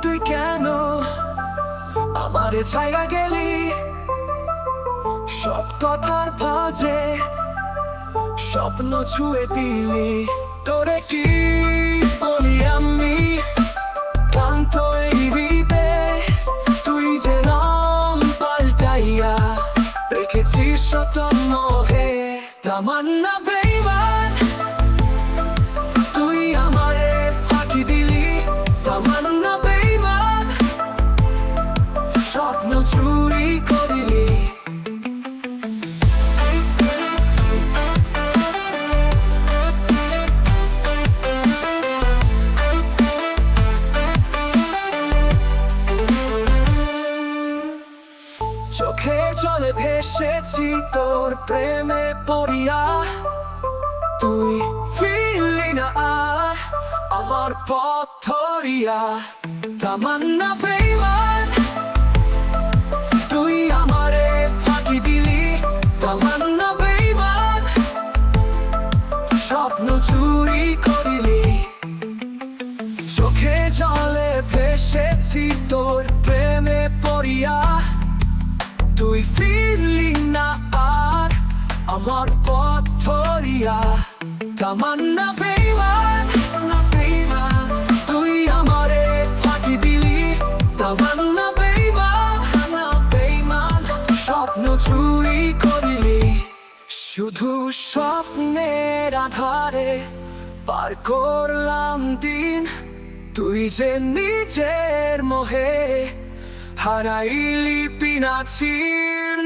তুই কেন আমারে ছাইরা গেলি? সব কথার ভাঁজে স্বপ্ন ছুঁয়ে দিলি। তোরে কি বলি আমি, ক্লান্ত এই হৃদে তুই যে রং পাল্টাইয়া রেখেছিস শত মোহে। তামান্না বেঈমান, তুই আমারে ফাঁকি দিলি। তামান্না বেঈমান, স্বপ্ন চুরি করলি। চোখে জলে ভেসেছি তোর প্রেমে পড়িয়া, তুই ফিরলি না আর আমার পথ ধরিয়া। তামান্না বেঈমান, তুই আমারে ফাঁকি দিলি। তামান্না বেঈমান, স্বপ্ন চুরি করলি। চোখে জলে ভেসেছি তোর প্রেমে পড়িয়া, তুই ফিরলি না আর আমার পথ ধরিয়া। তামান্না বেঈমান, তুই আমারে ফাঁকি দিলি। তামান্না বেঈমান, স্বপ্ন চুরি করলি। শুধু স্বপ্নের আধারে পার করলাম দিন, তুই যে নিজের মোহে হারাইলি পিনাচির।